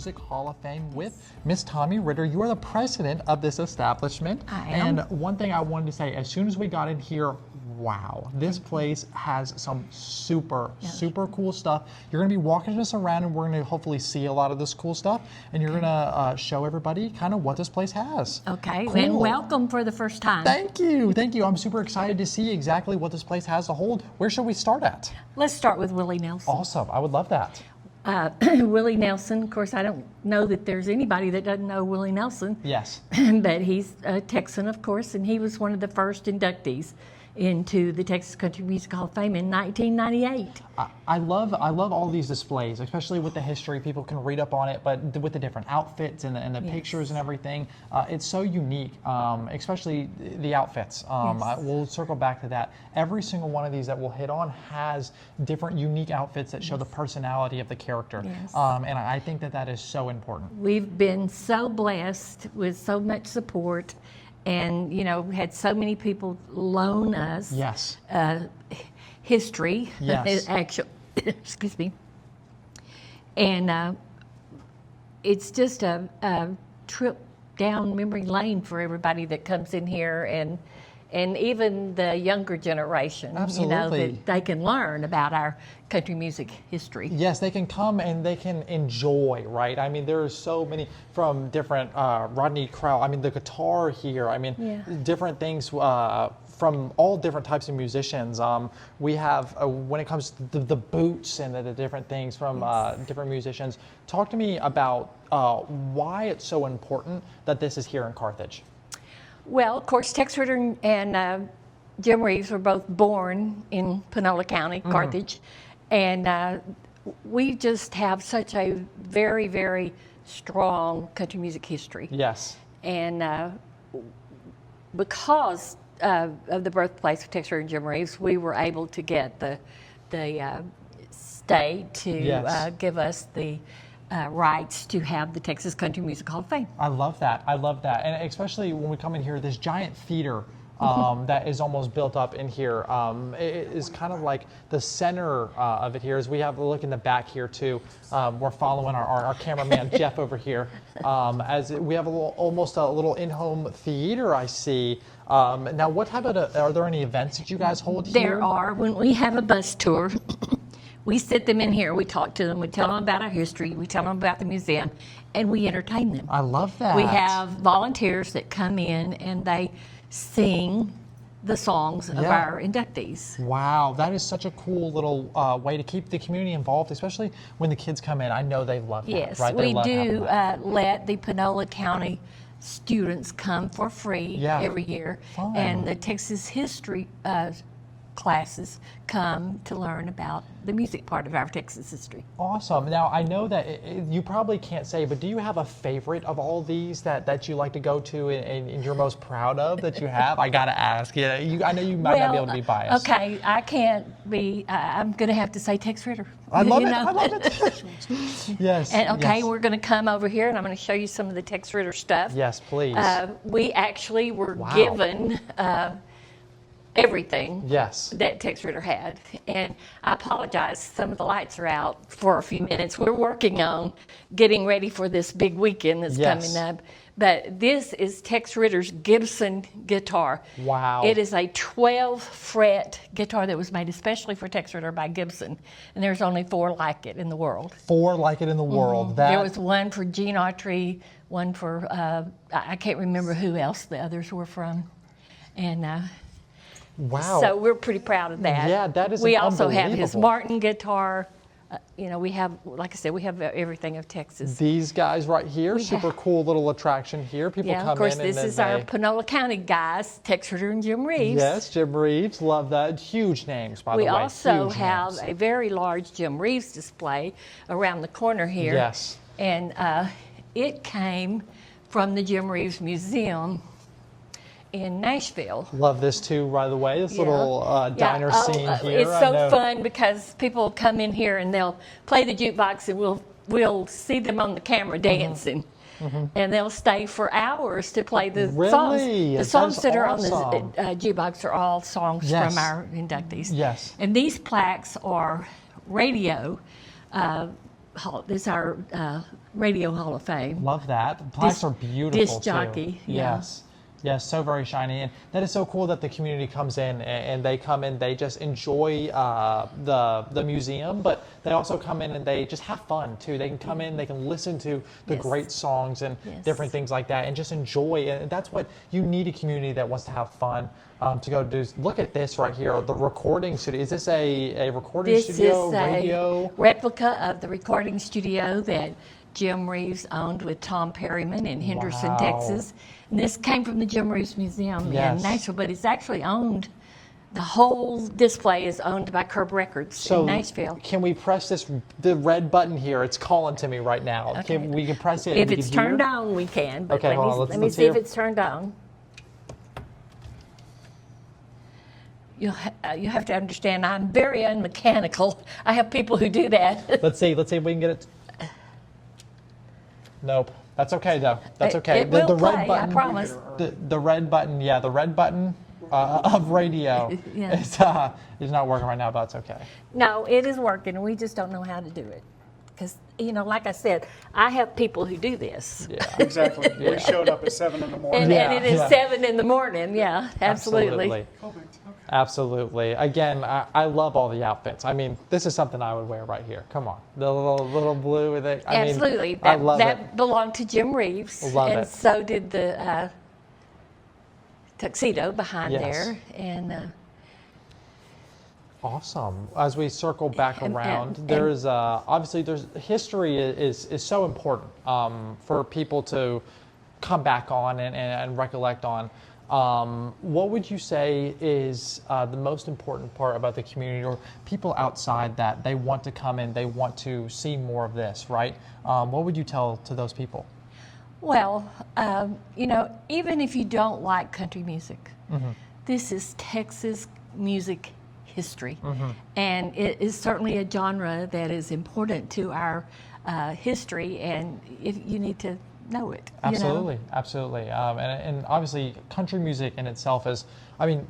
Music Hall of Fame with Miss Tommy Ritter. You are the president of this establishment. I am. And one thing I wanted to say, as soon as we got in here, wow, this place has some super cool stuff. You're going to be walking us around, and we're going to hopefully see a lot of this cool stuff, and you're going to show everybody kind of what this place has. Okay, cool. And welcome for the first time. Thank you. I'm super excited to see exactly what this place has to hold. Where should we start at? Let's start with Willie Nelson. Awesome, I would love that. Willie Nelson, of course, I don't know that there's anybody that doesn't know Willie Nelson. Yes. But he's a Texan, of course, and he was one of the first inductees into the Texas Country Music Hall of Fame in 1998. I love all these displays, especially with the history. People can read up on it, but with the different outfits and the pictures and everything, it's so unique, especially the outfits. We'll circle back to that. Every single one of these that we'll hit on has different unique outfits that show the personality of the character. Yes. And I think that is so important. We've been so blessed with so much support, and had so many people loan us history. Yes. Actually, excuse me. And it's just a trip down memory lane for everybody that comes in here, and even the younger generation. Absolutely. That they can learn about our country music history. Yes, they can come and they can enjoy, right? I mean, there are so many from different Rodney Crowell. I mean, the guitar here. I mean, different things from all different types of musicians. We have, when it comes to the boots and the different things from different musicians. Talk to me about why it's so important that this is here in Carthage. Well, of course, Tex Ritter and Jim Reeves were both born in Panola County, Carthage, and we just have such a very, very strong country music history. Yes. And because of the birthplace of Tex Ritter and Jim Reeves, we were able to get the state to give us the rights to have the Texas Country Music Hall of Fame. I love that. And especially when we come in here, this giant theater that is almost built up in here. It is kind of like the center of it here. As we have a look in the back here too. We're following our cameraman Jeff over here. As we have almost a little in-home theater, I see. Now, what type of are there any events that you guys hold here? There are. When we have a bus tour, we sit them in here, we talk to them, we tell them about our history, we tell them about the museum, and we entertain them. I love that. We have volunteers that come in and they sing the songs of our inductees. Wow, that is such a cool little way to keep the community involved, especially when the kids come in. I know they love that. Yes, right? we do let the Panola County students come for free every year. Fun. And the Texas history classes come to learn about the music part of our Texas history. Awesome. Now, I know that you probably can't say, but do you have a favorite of all these that you like to go to and you're most proud of that you have? I got to ask. I know you might not be able to be biased. Okay, I can't be. I'm going to have to say Tex Ritter. I love it. I love it. Yes. And we're going to come over here and I'm going to show you some of the Tex Ritter stuff. Yes, please. We actually were given everything that Tex Ritter had. And I apologize, some of the lights are out for a few minutes. We're working on getting ready for this big weekend that's coming up. But this is Tex Ritter's Gibson guitar. Wow. It is a 12-fret guitar that was made especially for Tex Ritter by Gibson. And there's only 4 like it in the world. 4 like it in the world. There was one for Gene Autry, one for, I can't remember who else the others were from. And wow. So we're pretty proud of that. Yeah, that is We also have his Martin guitar. We have, like I said, we have everything of Texas. These guys right here, super cool little attraction here. People come in. Of course, this is our Panola County guys, Tex Ritter and Jim Reeves. Yes, Jim Reeves, love that. Huge names, by the way. We also have a very large Jim Reeves display around the corner here. Yes. And it came from the Jim Reeves Museum in Nashville. Love this too, by the way. This little diner scene here. It's so fun because people come in here and they'll play the jukebox and we'll see them on the camera dancing. And they'll stay for hours to play the songs. The songs that are on the jukebox are all songs from our inductees. Yes. And these plaques are radio Radio Hall of Fame. Love that. The plaques are beautiful disc jockey, too. yeah. Yes. Yes, so very shiny. And that is so cool that the community comes in and they come in, they just enjoy the museum, but they also come in and they just have fun too. They can come in, they can listen to the great songs and different things like that and just enjoy. And that's what you need, a community that wants to have fun. To go do. Look at this right here, the recording studio. Is this a recording studio, radio? This is a replica of the recording studio that Jim Reeves owned with Tom Perryman in Henderson, Texas. And this came from the Jim Reeves Museum in Nashville, but it's actually owned. The whole display is owned by Curb Records in Nashville. Can we press the red button here? It's calling to me right now. Okay. We can press it. If it's turned on, we can. But okay, let me see if it's turned on. You have to understand, I'm very unmechanical. I have people who do that. Let's see if we can get it. Nope. That's okay though. That's okay. It will the play, red button, I promise. The red button, the red button of radio is not working right now, but that's okay. No, it is working. We just don't know how to do it. Because, like I said, I have people who do this. Yeah, exactly. We showed up at 7 in the morning. And it is 7 in the morning. Yeah, absolutely. Absolutely. Again, I love all the outfits. I mean, this is something I would wear right here. Come on. The little blue with it. Absolutely. I love it. That belonged to Jim Reeves. Love and it. So did the tuxedo behind there. And awesome. As we circle back around, there's obviously history is so important for people to come back on and recollect on. What would you say is the most important part about the community or people outside that they want to come in, they want to see more of this, right? What would you tell to those people? Well, even if you don't like country music, this is Texas music history. And it is certainly a genre that is important to our history, and if you need to know it. Absolutely, absolutely. And obviously country music in itself is,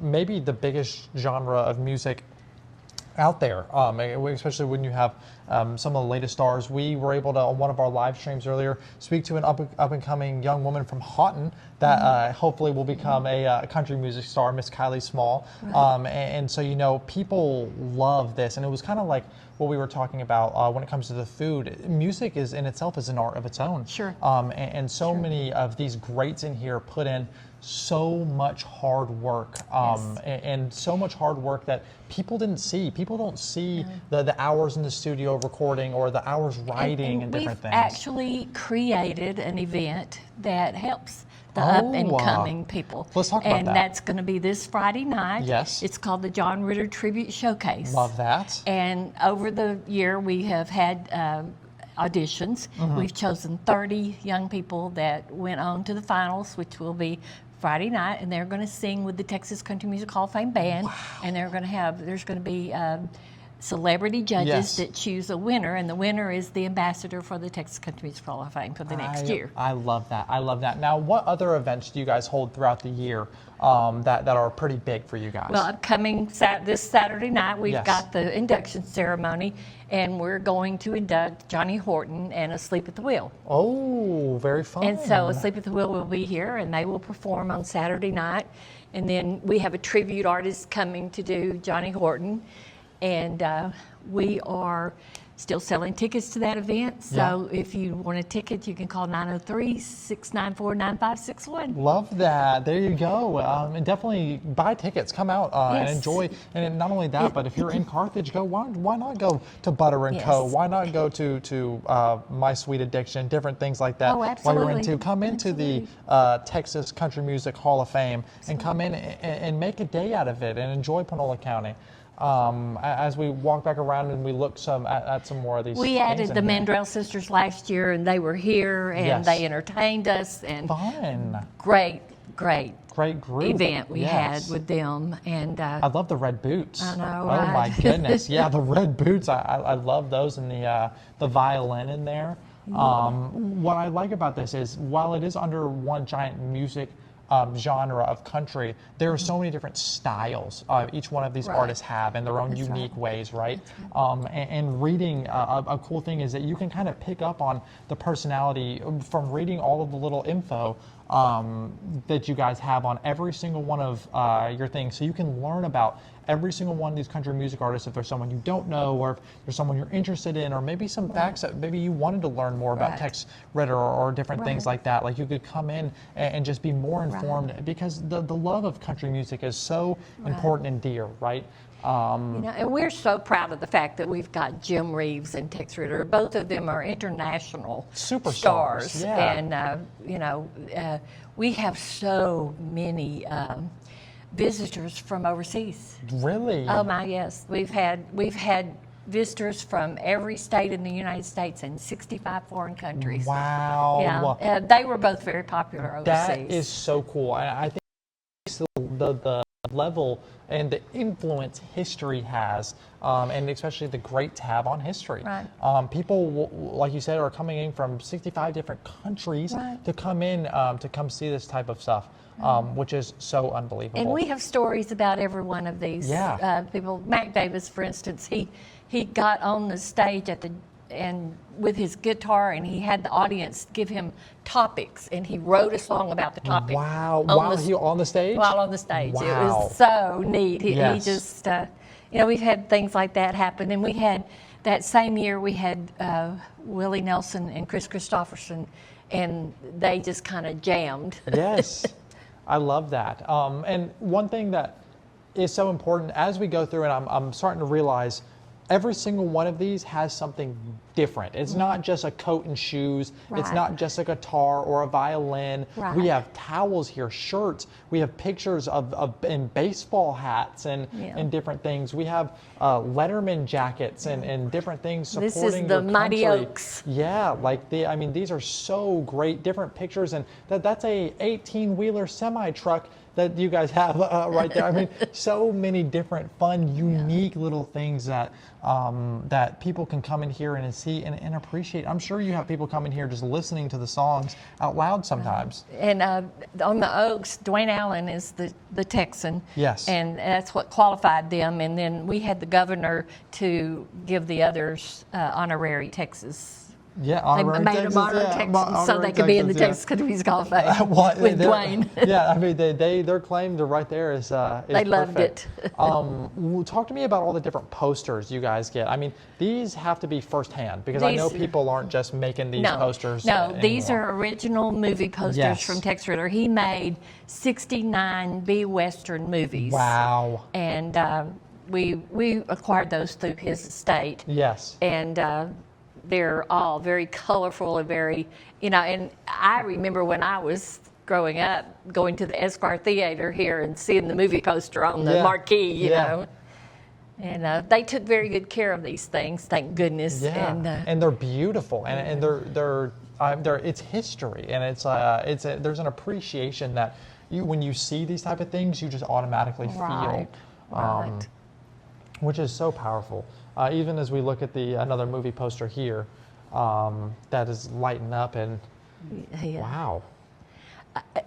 maybe the biggest genre of music out there, especially when you have some of the latest stars. We were able to, on one of our live streams earlier, speak to an up-and-coming young woman from Houghton that hopefully will become a country music star, Miss Kylie Small. Right. And so, people love this. And it was kind of like what we were talking about when it comes to the food. Music is in itself is an art of its own. Sure. And so many of these greats in here put in so much hard work and so much hard work that people didn't see. People don't see the hours in the studio recording or the hours writing and different things. We've actually created an event that helps the up-and-coming people. Let's talk about that. And that's going to be this Friday night. Yes. It's called the John Ritter Tribute Showcase. Love that. And over the year, we have had auditions. We've chosen 30 young people that went on to the finals, which will be Friday night, and they're going to sing with the Texas Country Music Hall of Fame Band. Wow. And there's going to be celebrity judges that choose a winner, and the winner is the ambassador for the Texas Country Music Hall of Fame for the next year. I love that. I love that. Now, what other events do you guys hold throughout the year that are pretty big for you guys? Well, upcoming this Saturday night, we've got the induction ceremony, and we're going to induct Johnny Horton and Asleep at the Wheel. Oh, very fun. And so Asleep at the Wheel will be here, and they will perform on Saturday night. And then we have a tribute artist coming to do Johnny Horton. And we are still selling tickets to that event. So if you want a ticket, you can call 903-694-9561. Love that. There you go. And definitely buy tickets. Come out and enjoy. And not only that, but if you're in Carthage, why not go to Butter & Co.? Why not go to My Sweet Addiction, different things like that. Oh, absolutely. Come into the Texas Country Music Hall of Fame and come in and make a day out of it and enjoy Panola County. As we walk back around and we look at some more of these We added the Mandrell sisters last year, and they were here, and they entertained us. And fun. Great group event we had with them. And I love the red boots. I know, Oh my goodness. Yeah, the red boots. I love those, and the violin in there. What I like about this is while it is under one giant music genre of country, there are so many different styles each one of these artists have in their own unique ways, right? And reading, a cool thing is that you can kind of pick up on the personality from reading all of the little info that you guys have on every single one of your things. So you can learn about every single one of these country music artists if there's someone you don't know, or if there's someone you're interested in, or maybe some facts that maybe you wanted to learn more about Tex Ritter or different things like that. Like you could come in and just be more informed because the love of country music is so important and dear, right? And we're so proud of the fact that we've got Jim Reeves and Tex Ritter. Both of them are international superstars. And we have so many visitors from overseas. Really? Oh my, yes. We've had visitors from every state in the United States and 65 foreign countries. Wow. Yeah, they were both very popular overseas. That is so cool. I think the level and the influence history has, and especially the great tab on history. People, like you said, are coming in from 65 different countries to come in to come see this type of stuff, which is so unbelievable. And we have stories about every one of these people. Mac Davis, for instance, he got on the stage and with his guitar, and he had the audience give him topics, and he wrote a song about the topic. Wow! While he on the stage? While on the stage, wow. It was so neat. He just, we've had things like that happen, and we had that same year we had Willie Nelson and Chris Christopherson, and they just kind of jammed. Yes, I love that. And one thing that is so important as we go through, and I'm starting to realize, every single one of these has something different. It's not just a coat and shoes. It's not just a guitar or a violin. We have towels here, shirts. We have pictures and baseball hats and different things. We have Letterman jackets and different things supporting This is the Mighty Oaks. Yeah, these are so great. Different pictures, and that's a 18-wheeler semi-truck that you guys have right there. I mean, so many different fun, unique little things that that people can come in here and see and appreciate. I'm sure you have people coming here just listening to the songs out loud sometimes. And on the Oaks, Dwayne Allen is the Texan. Yes. And that's what qualified them. And then we had the governor to give the others honorary Texas. Yeah, honorary Texas, Texans, so they could be in the Texas Country Music Hall of Fame with Dwayne. Yeah, I mean, their claim to right there is they loved perfect. it. Talk to me about all the different posters you guys get. I mean, these have to be firsthand because I know people aren't just making these posters. No, anymore. These are original movie posters from Tex Ritter. He made 69 B-Western movies. Wow. And we acquired those through his estate. Yes. And they're all very colorful and very, and I remember when I was growing up, going to the Esquire Theater here and seeing the movie poster on the marquee, you know. And they took very good care of these things, thank goodness. Yeah, and they're beautiful, and they're it's history, and there's an appreciation that when you see these type of things, you just automatically feel, which is so powerful. Even as we look at another movie poster here, that is lighting up and wow.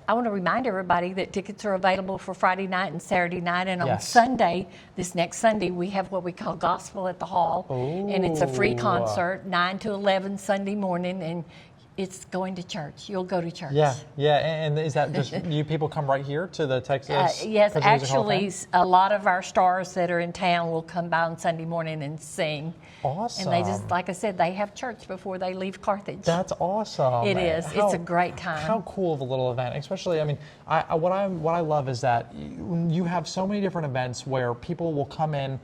I want to remind everybody that tickets are available for Friday night and Saturday night, and on Sunday, this next Sunday, we have what we call Gospel at the Hall, and it's a free concert, 9 to 11 Sunday morning, and it's going to church. You'll go to church. Yeah. And is that just you people come right here to the Texas? Yes, actually, a lot of our stars that are in town will come by on Sunday morning and sing. Awesome. And they just, like I said, they have church before they leave Carthage. That's awesome. It is. It's a great time. How cool of a little event, especially. I mean, what I love is that you have so many different events where people will come in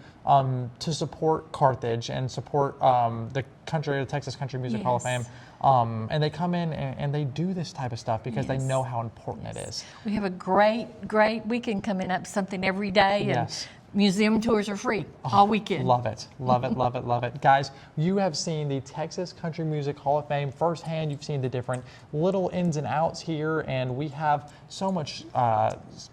to support Carthage and support the Texas Country Music Hall of Fame. And they come in and they do this type of stuff because they know how important it is. We have a great weekend coming up, something every day. And Museum tours are free all weekend. Love it, love it, love it, love it. Guys, you have seen the Texas Country Music Hall of Fame firsthand. You've seen the different little ins and outs here, and we have so much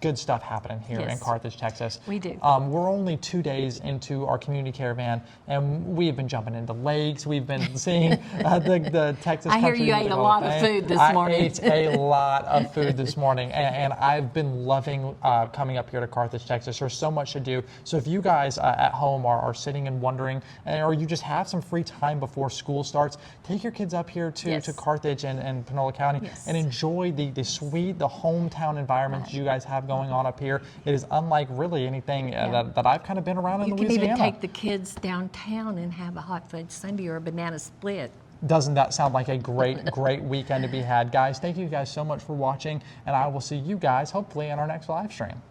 good stuff happening here in Yes. Carthage, Texas. We do. We're only 2 days into our community caravan, and we have been jumping into lakes. We've been seeing the Texas I hear Country you Music ate a Hall lot of of Fame. food this I morning. ate a lot of food this morning, and I've been loving coming up here to Carthage, Texas. There's so much to do. So if you guys at home are sitting and wondering, or you just have some free time before school starts, take your kids up here to, Yes. to Carthage and Panola County Yes. and enjoy the sweet, the hometown environment that you guys have going on up here. It is unlike really anything that I've kind of been around in You can Louisiana. even take the kids downtown and have a hot fudge sundae or a banana split. Doesn't that sound like a great weekend to be had? Guys, thank you guys so much for watching, and I will see you guys hopefully in our next live stream.